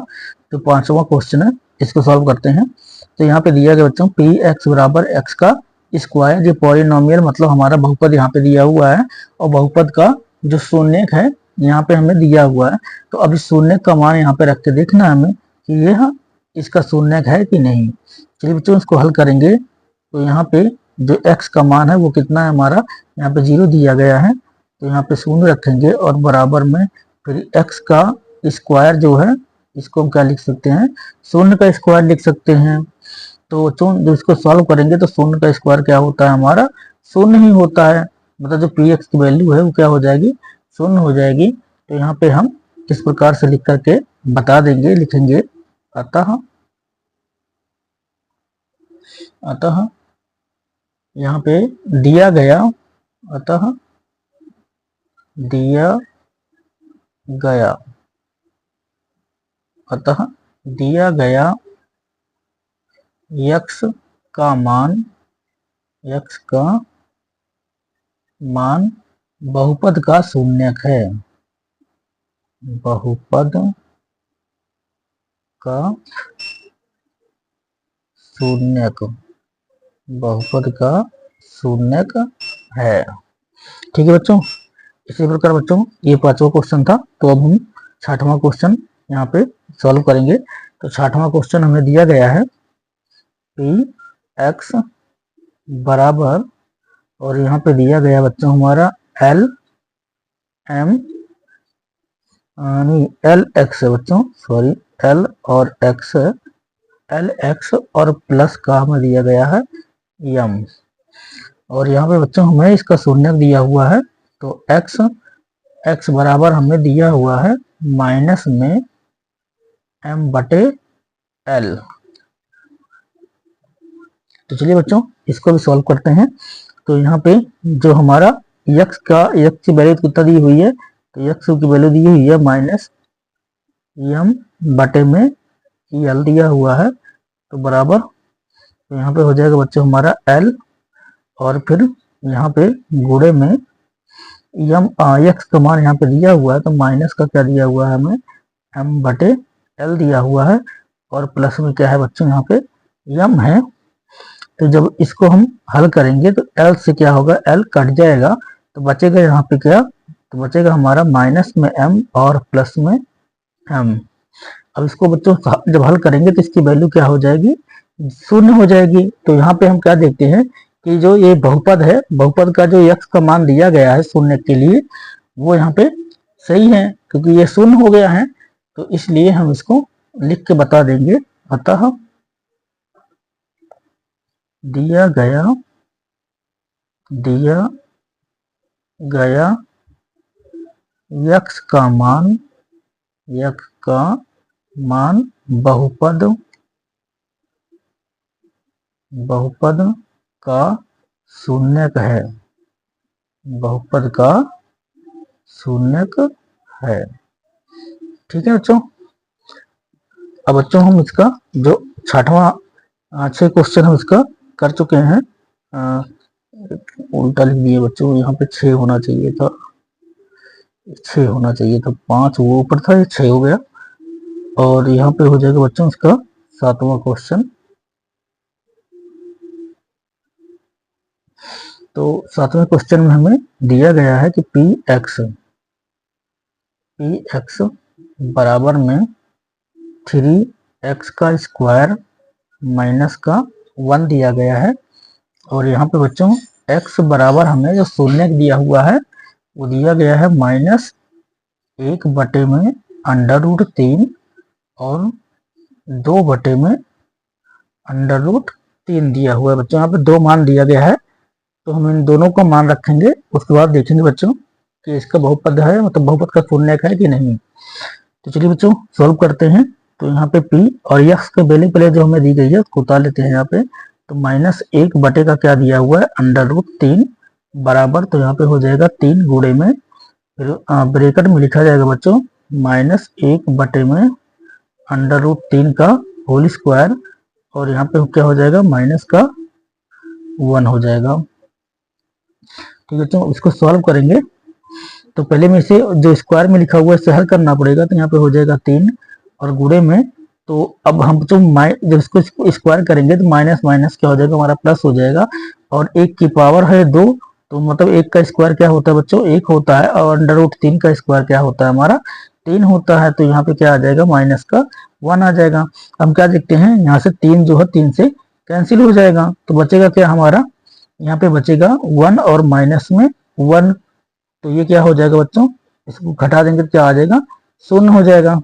जो पांचवा क्वेश्चन है इसको सॉल्व करते हैं। तो यहाँ पे दिया गया बच्चों पी एक्स बराबर एक्स का स्क्वायर, जो पॉलिनोमियल मतलब हमारा बहुपद यहाँ पे दिया हुआ है, और बहुपद का जो शून्यक है यहाँ पे हमें दिया हुआ है। तो अब इस शून्यक का मान यहाँ पे रख के देखना है हमें कि यह इसका शून्यक है कि नहीं। चलिए बच्चों इसको हल करेंगे। तो यहाँ पे जो x का मान है वो कितना है हमारा, यहाँ पे 0 दिया गया है, तो यहाँ पे शून्य रखेंगे और बराबर में फिर x का स्क्वायर जो है इसको हम क्या लिख सकते हैं, शून्य का स्क्वायर लिख सकते हैं। तो जो इसको सॉल्व करेंगे तो शून्य का स्क्वायर क्या होता है हमारा, शून्य ही होता है। मतलब जो पी एक्स की वैल्यू है वो क्या हो जाएगी, शून्य हो जाएगी। तो यहाँ पे हम इस प्रकार से लिख करके बता देंगे, लिखेंगे अतः यहाँ पे दिया गया, अतः दिया गया, अतः दिया गया x का मान, x का मान बहुपद का शून्यक है, बहुपद का शून्यक, बहुपद का शून्यक है। ठीक है बच्चों, इसी प्रकार बच्चों ये पांचवा क्वेश्चन था। तो अब हम छठवां क्वेश्चन यहाँ पे सॉल्व करेंगे। तो छठवां क्वेश्चन हमें दिया गया है पी एक्स बराबर, और यहाँ पे दिया गया बच्चों हमारा एल एम नहीं एल एक्स है बच्चों, सॉरी एल और एक्स है, एल एक्स और प्लस का हमें दिया गया है यम। और यहाँ पे बच्चों हमें इसका शून्यक दिया हुआ है। तो x बराबर हमें दिया हुआ है माइनस में m बटे l। तो चलिए बच्चों इसको भी सॉल्व करते हैं। तो यहाँ पे जो हमारा x की वैल्यू कितना दी हुई है, तो x की वैल्यू दी हुई है -m बटे में l दिया हुआ है। तो बराबर, तो यहाँ पे हो जाएगा बच्चों हमारा l, और फिर यहाँ पे गुणे में यम x का मान यहाँ पे दिया हुआ है, तो माइनस का क्या दिया हुआ है हमें, m बटे l दिया हुआ है, और प्लस में क्या है बच्चों यहाँ पे यम है। तो जब इसको हम हल करेंगे तो l से क्या होगा, l कट जाएगा, तो बचेगा यहाँ पे क्या, तो बचेगा हमारा माइनस में m और प्लस में m। अब इसको बच्चों जब हल करेंगे तो इसकी वैल्यू क्या हो जाएगी, शून्य हो जाएगी। तो यहाँ पे हम क्या देखते हैं कि जो ये बहुपद है, बहुपद का जो x का मान दिया गया है शून्य के लिए, वो यहाँ पे सही है, क्योंकि ये शून्य हो गया है। तो इसलिए हम इसको लिख के बता देंगे, अतः दिया गया x का मान बहुपद का शून्यक है, बहुपद का शून्यक है। ठीक है बच्चों। अब बच्चों हम इसका जो छठवां 6 क्वेश्चन हम इसका कर चुके हैं। उल्टा लिख दिए बच्चों, यहाँ पे 6 होना चाहिए था, 6 होना चाहिए था, 5 वो ऊपर था, ये 6 हो गया। और यहाँ पे हो जाएगा बच्चों इसका 7वां क्वेश्चन। तो 7वें क्वेश्चन में हमें दिया गया है कि पी एक्स बराबर में 3x का स्क्वायर माइनस का 1 दिया गया है। और यहाँ पे बच्चों x बराबर हमें जो शून्य दिया हुआ है वो दिया गया है -1 में √3 और 2 में √3 दिया हुआ है। बच्चों यहाँ पे 2 मान दिया गया है, तो हम इन दोनों का मान रखेंगे, उसके बाद देखेंगे बच्चों कि इसका बहुपद है, मतलब बहुपद का शून्यक है कि नहीं। तो चलिए बच्चों सॉल्व करते हैं। तो यहाँ पे p और x के वैल्यू पहले जो हमें दी गई है उसको उतार लेते हैं यहाँ पे। तो -1 का क्या दिया हुआ है √3 बराबर, तो यहाँ पे हो जाएगा 3 गुणे में, फिर ब्रैकेट में लिखा जाएगा बच्चों -1 में √3 का होल स्क्वायर, और यहाँ पे क्या हो जाएगा माइनस का 1 हो जाएगा। ठीक है बच्चों, इसको सॉल्व करेंगे तो पहले में इसे जो स्क्वायर में लिखा हुआ है इसे हल करना पड़ेगा। तो यहाँ पे हो जाएगा 3 और गुणे में, तो अब हम जो जब इसको स्क्वायर करेंगे तो माइनस माइनस क्या हो जाएगा हमारा प्लस हो जाएगा। और 1 की पावर है 2, तो मतलब 1 का स्क्वायर क्या होता है बच्चों 1 होता है, और √3 का स्क्वायर क्या होता है हमारा 3 होता है। तो यहाँ पे क्या आ जाएगा माइनस का 1 आ जाएगा। हम क्या देखते हैं यहाँ से 3 जो है 3 से कैंसिल हो जाएगा, तो बचेगा क्या हमारा, यहाँ पे बचेगा 1 और माइनस में 1, तो ये क्या हो जाएगा बच्चों, इसको घटा देंगे तो क्या आ जाएगा 0 हो जाएगा।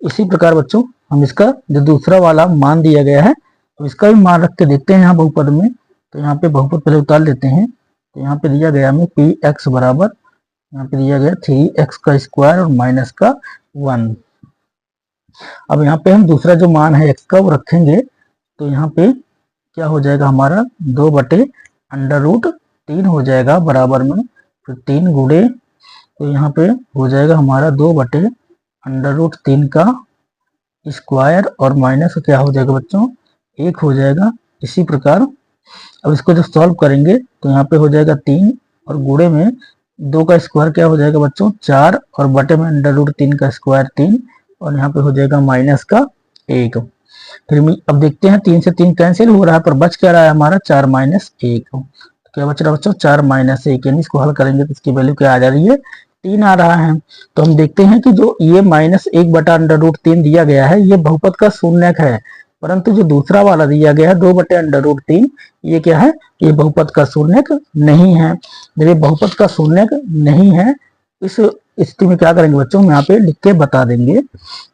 इसी प्रकार बच्चों हम इसका जो दूसरा वाला मान दिया गया है तो इसका भी मान रख के देखते हैं यहाँ बहुपद में। तो यहाँ पे बहुपद पहले उतार लेते हैं। तो यहाँ पे दिया गया हमें पी एक्स बराबर, यहाँ पे दिया गया 3x का स्क्वायर और माइनस का 1। अब यहाँ पे हम दूसरा जो मान है x का वो रखेंगे, तो यहाँ पे क्या हो जाएगा हमारा 2/√3 हो जाएगा बराबर में, फिर 3 गुणे, तो यहाँ पे हो जाएगा हमारा 2/√3 का स्क्वायर और माइनस क्या हो जाएगा बच्चों 1 हो जाएगा। इसी प्रकार अब इसको जब सॉल्व करेंगे तो यहाँ पे हो जाएगा 3 और गुणे में 2 का स्क्वायर क्या हो जाएगा बच्चों 4, और बटे में √3 का स्क्वायर 3, और यहाँ पे हो जाएगा माइनस का 1। फिर अब देखते हैं 3 से 3 कैंसिल हो रहा है, पर बच क्या रहा है हमारा 4 - 1। क्या बच रहा है बच्चों 4 - 1, यानी इसको हल करेंगे तो इसकी वैल्यू क्या आ जा रही है 3 आ रहा है। तो हम देखते हैं कि जो ये -1/√3 दिया गया है ये बहुपद का शून्यक है, परंतु जो दूसरा वाला दिया गया है 2/√3 ये क्या है, ये बहुपद का शून्यक नहीं है। जब ये बहुपद का शून्यक नहीं है, इस स्थिति में क्या करेंगे बच्चों, हम यहाँ पे लिख के बता देंगे।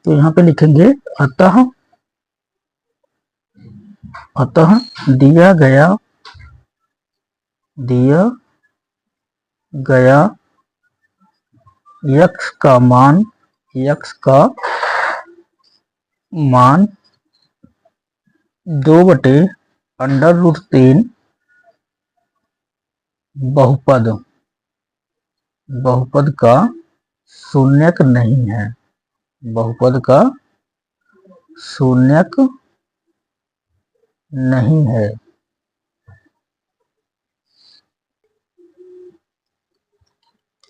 तो यहाँ पे लिखेंगे अतः दिया गया x का मान 2/√3 बहुपद का शून्यक नहीं है, बहुपद का शून्यक नहीं है।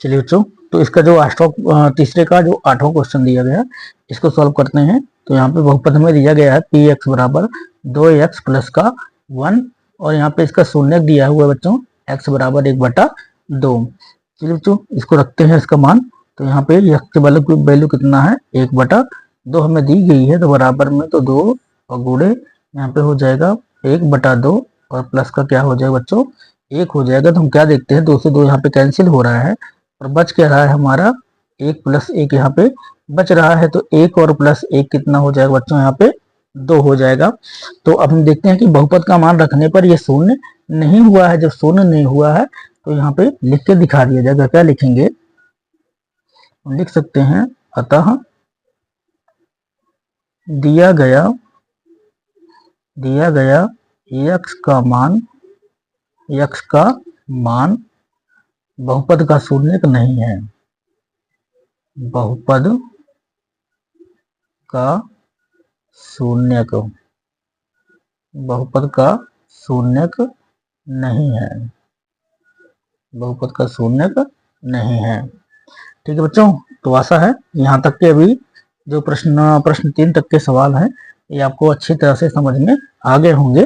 चलिए बच्चों, तो इसका जो तीसरे का जो 8वां क्वेश्चन दिया गया इसको सॉल्व करते हैं। तो यहाँ पे बहुपद में दिया गया है पी एक्स बराबर 2x प्लस का 1, और यहाँ पे इसका शून्यक दिया हुआ है बच्चों x बराबर 1/2। चलिए बच्चों इसको रखते हैं इसका मान। तो यहाँ पे x के वैल्यू कितना है 1/2 हमें दी गई है, तो बराबर में तो 2 और गुणे यहाँ पे हो जाएगा 1/2 और प्लस का क्या हो जाएगा बच्चों 1 हो जाएगा। तो हम क्या देखते हैं 2 से 2 यहाँ पे कैंसिल हो रहा है, और बच क्या रहा है हमारा 1 + 1 यहाँ पे बच रहा है। तो 1 और प्लस 1 कितना हो जाएगा बच्चों यहाँ पे 2 हो जाएगा। तो अब हम देखते हैं कि बहुपद का मान रखने पर ये शून्य नहीं हुआ है। जब शून्य नहीं हुआ है तो यहाँ पे लिख के दिखा दिया जाएगा। क्या लिखेंगे, लिख सकते हैं अतः दिया गया x का मान बहुपद का शून्यक नहीं है, बहुपद का शून्यक, बहुपद का शून्यक नहीं है, बहुपद का शून्यक नहीं है। ठीक है बच्चों, तो आशा है यहाँ तक के अभी जो प्रश्न 3 तक के सवाल हैं ये आपको अच्छी तरह से समझ में आ गए होंगे।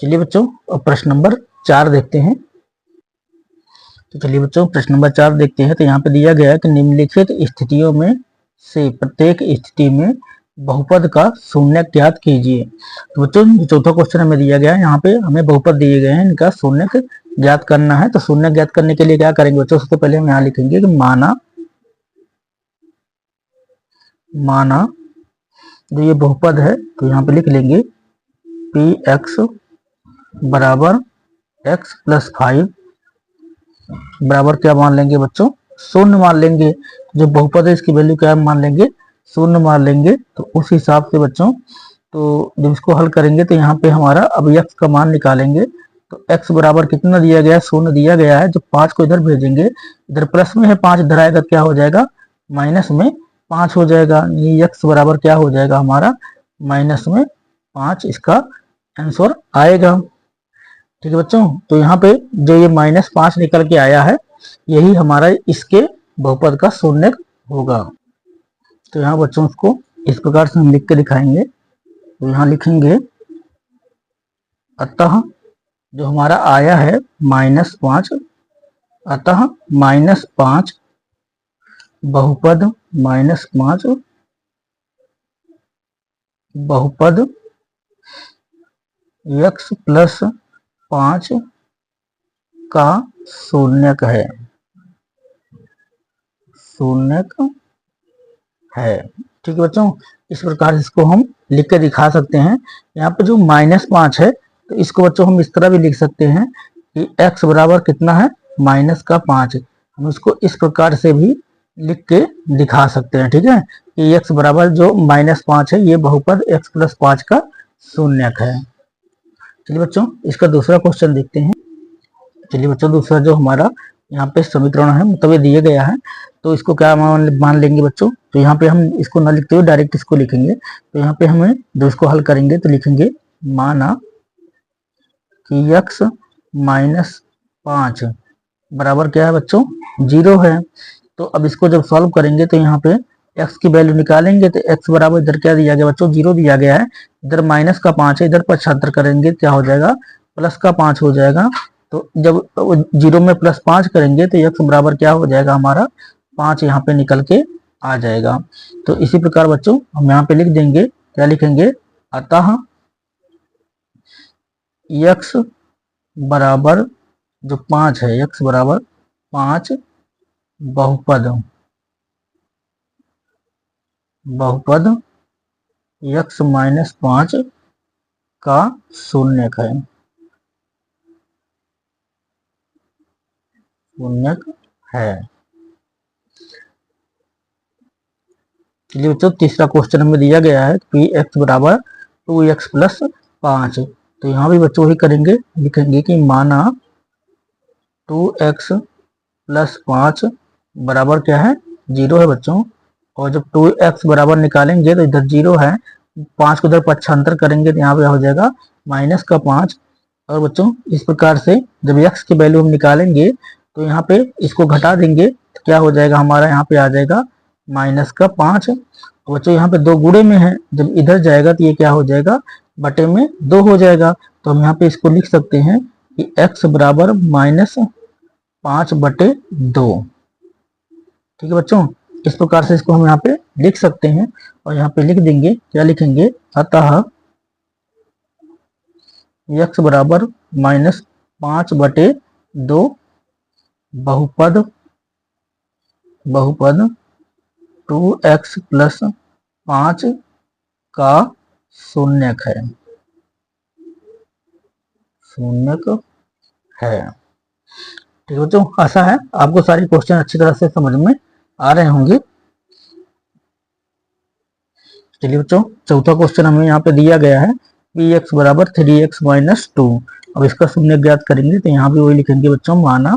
चलिए बच्चों, अब प्रश्न नंबर 4 देखते हैं। तो चलिए बच्चों, प्रश्न नंबर 4 देखते हैं। तो यहाँ पे दिया गया है कि निम्नलिखित स्थितियों में से प्रत्येक स्थिति में बहुपद का शून्यक ज्ञात कीजिए। तो बच्चों, चौथा क्वेश्चन हमें दिया गया है, यहाँ पे हमें बहुपद दिए गए हैं, इनका शून्यक ज्ञात करना है। तो शून्यक ज्ञात करने के लिए क्या करेंगे बच्चों, सबसे पहले हम यहाँ लिखेंगे कि माना जो ये बहुपद है, तो यहाँ पे लिख लेंगे पी एक्स बराबर एक्स प्लस 5 बराबर क्या मान लेंगे बच्चों, शून्य मान लेंगे। जो बहुपद है इसकी वैल्यू क्या मान लेंगे, शून्य मान लेंगे। तो उस हिसाब से बच्चों, तो जब इसको हल करेंगे तो यहाँ पे हमारा अब x का मान निकालेंगे। तो x बराबर कितना दिया गया है, शून्य दिया गया है। जब 5 को इधर भेजेंगे, इधर प्लस में है 5, इधर आएगा क्या हो जाएगा, माइनस में 5 हो जाएगा। ये x बराबर क्या हो जाएगा हमारा, माइनस में 5 इसका आंसर आएगा। ठीक है बच्चों, तो यहाँ पे जो ये -5 निकल के आया है, यही हमारा इसके बहुपद का शून्यक होगा। तो यहाँ बच्चों उसको इस प्रकार से हम लिख के दिखाएंगे। तो यहाँ लिखेंगे अतः जो हमारा आया है -5, अतः -5 बहुपद बहुपद x प्लस 5 का शून्यक है, शून्यक है। ठीक है बच्चों, इस प्रकार इसको हम लिख के दिखा सकते हैं। यहाँ पे जो -5 है, तो इसको बच्चों हम इस तरह भी लिख सकते हैं कि x बराबर कितना है, -5। हम इसको इस प्रकार से भी लिख के दिखा सकते हैं। ठीक है, कि x बराबर जो -5 है, ये बहुपद x प्लस 5 का शून्यक है। चलिए बच्चों, इसका दूसरा क्वेश्चन देखते हैं। चलिए बच्चों, दूसरा जो हमारा यहाँ पे समीकरण है, मतलब ये दिया गया है, तो इसको क्या मान लेंगे बच्चों। तो यहाँ पे हम इसको न लिखते हुए डायरेक्ट इसको लिखेंगे। तो यहाँ पे हमें जो इसको हल करेंगे तो लिखेंगे माना कि x -5 बराबर क्या है बच्चों, 0 है। तो अब इसको जब सॉल्व करेंगे तो यहाँ पे x की वैल्यू निकालेंगे। तो x बराबर इधर क्या दिया गया बच्चों, 0 दिया गया है। इधर -5 है, इधर पक्षांतर करेंगे क्या हो जाएगा, +5 हो जाएगा। तो जब 0 में +5 करेंगे तो x बराबर क्या हो जाएगा हमारा, 5 यहाँ पे निकल के आ जाएगा। तो इसी प्रकार बच्चों हम यहाँ पे लिख देंगे, क्या लिखेंगे, अतः x बराबर जो 5 है, x बराबर 5 बहुपद x -5 का शून्यक है, शून्यक है। चलिए बच्चों, तीसरा क्वेश्चन हमें दिया गया है पी एक्स बराबर 2x प्लस 5। तो यहाँ भी बच्चों ही करेंगे, लिखेंगे कि माना 2x प्लस 5 बराबर क्या है, 0 है बच्चों। और जब 2x बराबर निकालेंगे तो इधर 0 है, 5 को इधर पक्षांतर करेंगे तो यहाँ पे हो जाएगा -5। और बच्चों इस प्रकार से जब x की वैल्यू हम निकालेंगे तो यहाँ पे इसको घटा देंगे तो क्या हो जाएगा हमारा, यहाँ पे आ जाएगा -5। बच्चों यहाँ पे 2 गुणे में है, जब इधर जाएगा तो ये क्या हो जाएगा, बटे में 2 हो जाएगा। तो हम यहाँ पे इसको लिख सकते हैं कि x बराबर -5/2। ठीक है बच्चों, इस प्रकार से इसको हम यहाँ पे लिख सकते हैं। और यहाँ पे लिख देंगे, क्या लिखेंगे, अतः x बराबर -5/2 बहुपद 2x प्लस 5 का शून्यक है, शून्यक है। ठीक है बच्चों, आशा है आपको सारे क्वेश्चन अच्छी तरह से समझ में आ रहे होंगे। चलिए बच्चों, चौथा क्वेश्चन हमें यहाँ पे दिया गया है px बराबर 3x - 2। अब इसका शून्य ज्ञात करेंगे तो यहाँ भी वही लिखेंगे बच्चों, माना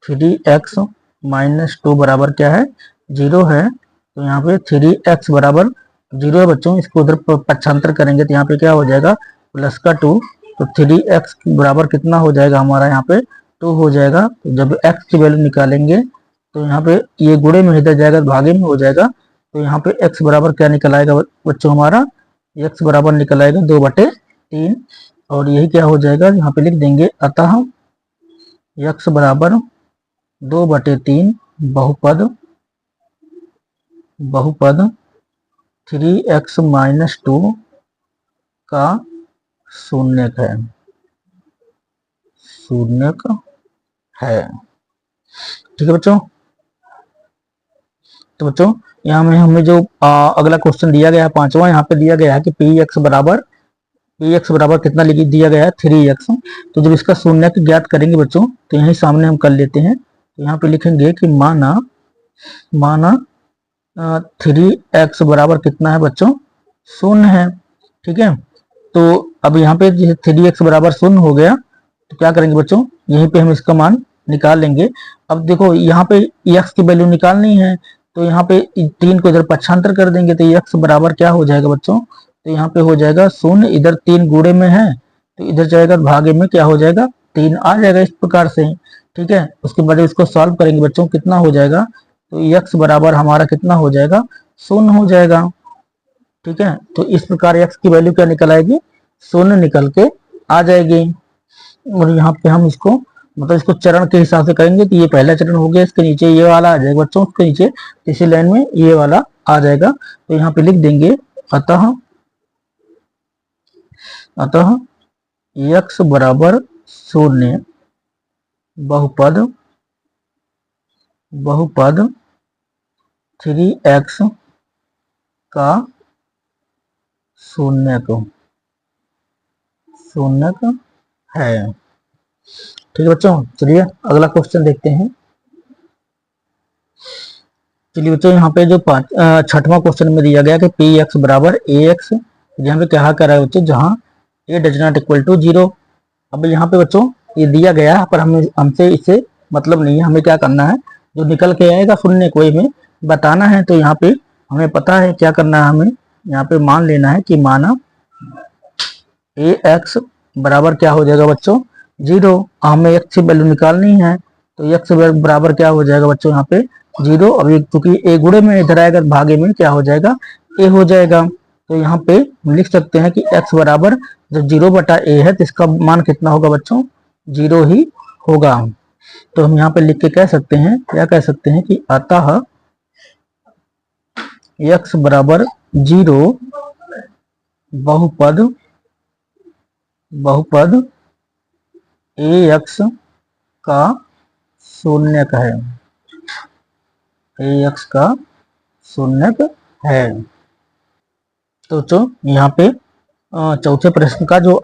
3x - 2 बराबर क्या है, जीरो है, तो यहाँ पे 3x बराबर जीरो है बच्चों। इसको उधर पक्षांतर करेंगे तो यहाँ पे क्या हो जाएगा, प्लस का 2। तो 3x बराबर कितना हो जाएगा हमारा, यहाँ पे 2 हो जाएगा। तो जब x की वैल्यू निकालेंगे तो यहाँ पे ये गुणे में इधर जाएगा, भागे में हो जाएगा। तो यहाँ पे x बराबर क्या निकल आएगा बच्चों, हमारा x बराबर निकल आएगा 2/3। और यही क्या हो जाएगा, यहाँ पे लिख देंगे, अतः x बराबर 2/3 बहुपद 3x - 2 का शून्यक है, शून्यक है। ठीक है बच्चों। तो बच्चों यहाँ में हमें जो अगला क्वेश्चन दिया गया है, पांचवा, यहाँ पे दिया गया है कि px बराबर कितना दिया गया है, 3x। तो जब इसका शून्यक ज्ञात करेंगे बच्चों, तो यही सामने हम कर लेते हैं। तो यहाँ पे लिखेंगे कि माना 3x बराबर कितना है बच्चों, शून्य है। ठीक है। तो अब यहाँ पे 3x बराबर शून्य हो गया, तो क्या करेंगे बच्चों, यहीं पे हम इसका मान निकाल लेंगे। अब देखो यहाँ पे x की वैल्यू निकालनी है, तो यहाँ पे 3 को इधर पक्षांतर कर देंगे, तो x बराबर क्या हो जाएगा बच्चों, तो यहाँ पे हो जाएगा शून्य, इधर 3 गुणे में है तो इधर जाएगा भागे में, क्या हो जाएगा 3 आ जाएगा इस प्रकार से। ठीक है। उसके बाद इसको सॉल्व करेंगे बच्चों, कितना हो जाएगा, तो x बराबर हमारा कितना हो जाएगा, शून्य हो जाएगा। ठीक है। तो इस प्रकार x की वैल्यू क्या निकल आएगी, शून्य निकल के आ जाएगी। और यहाँ पे हम इसको मतलब इसको चरण के हिसाब से करेंगे, तो ये पहला चरण हो गया, इसके नीचे ये वाला आ जाएगा बच्चों, उसके नीचे तीसरी लाइन में ये वाला आ जाएगा। तो यहाँ पे लिख देंगे, अतः x बराबर शून्य बहुपद 3x का शून्यक है। ठीक है बच्चों। चलिए अगला क्वेश्चन देखते हैं। चलिए बच्चों, यहाँ पे जो छठवां क्वेश्चन में दिया गया कि px बराबर ax, यहाँ पे क्या कर रहा है बच्चों, जहाँ a does not equal to 0। अब यहाँ पे बच्चों ये दिया गया है, पर हमसे इससे मतलब नहीं है, हमें क्या करना है, जो निकल के आएगा शून्य को हमें बताना है। तो यहाँ पे हमें पता है क्या करना है, हमें यहाँ पे मान लेना है कि माना ax बराबर क्या हो जाएगा बच्चों, 0। हमें x की वैल्यू निकालनी है, तो x बराबर क्या हो जाएगा बच्चों, यहाँ पे 0। अब क्योंकि a गुणे में इधर आएगा, भागे में क्या हो जाएगा, a हो जाएगा। तो यहाँ पे लिख सकते हैं कि x बराबर जब 0/a है तो इसका मान कितना होगा बच्चों, 0 ही होगा। तो हम यहाँ पे लिख के कह सकते हैं, क्या कह सकते हैं कि अतः x बराबर 0 बहुपद ax का शून्यक है, ax का शून्यक है। तो यहाँ पे चौथे प्रश्न का जो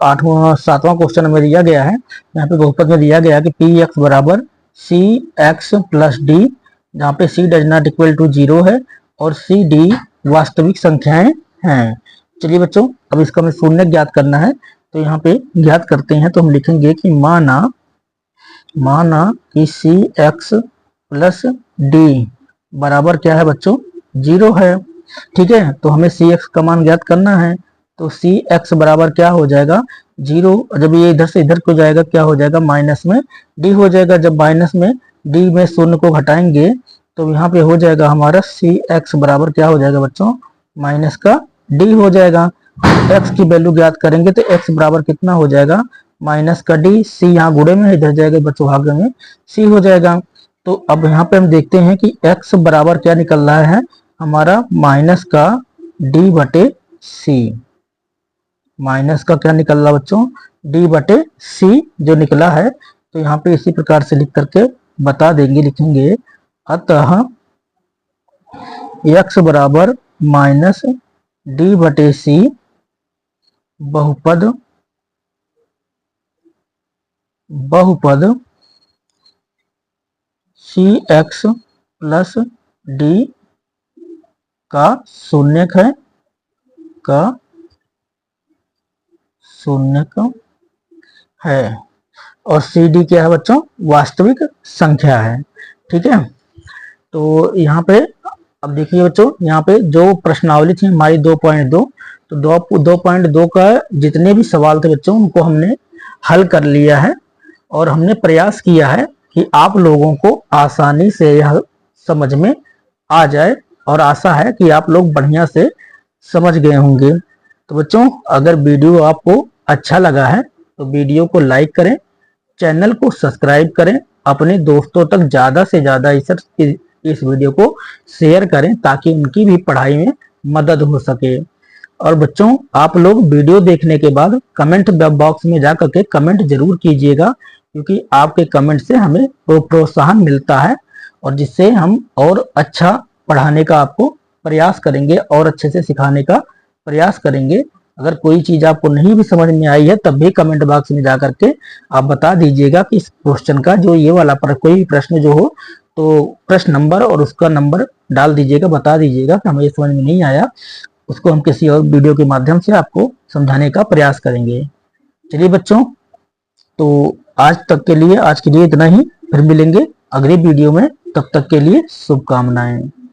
7वां क्वेश्चन में दिया गया है, यहाँ पे बहुपद में दिया गया कि px बराबर cx प्लस डी, जहाँ पे c does not equal to 0 है और c d वास्तविक संख्याएं हैं। चलिए बच्चों, अब इसका हमें शून्य ज्ञात करना है, तो यहाँ पे ज्ञात करते हैं। तो हम लिखेंगे कि माना कि cx प्लस डी बराबर क्या है बच्चों, 0 है। ठीक है। तो हमें cx का मान ज्ञात करना है, तो cx बराबर क्या हो जाएगा, 0। जब ये इधर से इधर को जाएगा, क्या हो जाएगा, माइनस में d हो जाएगा। जब माइनस में d में शून्य को घटाएंगे तो यहाँ पे हो जाएगा हमारा cx बराबर क्या हो जाएगा बच्चों, माइनस का d हो जाएगा। x की वैल्यू ज्ञात करेंगे तो x बराबर कितना हो जाएगा, माइनस का d, c यहाँ गुणे में इधर जाएगा बच्चों, भागे में c हो जाएगा। तो अब यहाँ पे हम देखते हैं कि x बराबर क्या निकल रहा है हमारा, माइनस का d/c, माइनस का क्या निकल रहा बच्चों, d/c जो निकला है। तो यहाँ पे इसी प्रकार से लिख करके बता देंगे, लिखेंगे अतः x बराबर माइनस d/c बहुपद cx प्लस d का शून्यक है, और सी डी क्या है बच्चों, वास्तविक संख्या है। ठीक है। तो यहाँ पे अब देखिए बच्चों, यहाँ पे जो प्रश्नावली थी हमारी 2.2, तो 2.2 का जितने भी सवाल थे बच्चों उनको हमने हल कर लिया है और हमने प्रयास किया है कि आप लोगों को आसानी से यह समझ में आ जाए और आशा है कि आप लोग बढ़िया से समझ गए होंगे। तो बच्चों, अगर वीडियो आपको अच्छा लगा है तो वीडियो को लाइक करें, चैनल को सब्सक्राइब करें, अपने दोस्तों तक ज़्यादा से ज़्यादा इस वीडियो को शेयर करें ताकि उनकी भी पढ़ाई में मदद हो सके। और बच्चों, आप लोग वीडियो देखने के बाद कमेंट बॉक्स में जाकर के कमेंट जरूर कीजिएगा, क्योंकि आपके कमेंट से हमें प्रोत्साहन मिलता है और जिससे हम और अच्छा पढ़ाने का आपको प्रयास करेंगे और अच्छे से सिखाने का प्रयास करेंगे। अगर कोई चीज आपको नहीं भी समझ में आई है तब भी कमेंट बॉक्स में जाकर के आप बता दीजिएगा कि इस क्वेश्चन का जो ये वाला कोई भी प्रश्न जो हो तो प्रश्न नंबर और उसका नंबर डाल दीजिएगा, बता दीजिएगा कि हमें ये समझ में नहीं आया, उसको हम किसी और वीडियो के माध्यम से आपको समझाने का प्रयास करेंगे। चलिए बच्चों, तो आज के लिए इतना ही, फिर मिलेंगे अगली वीडियो में, तब तक के लिए शुभकामनाएं।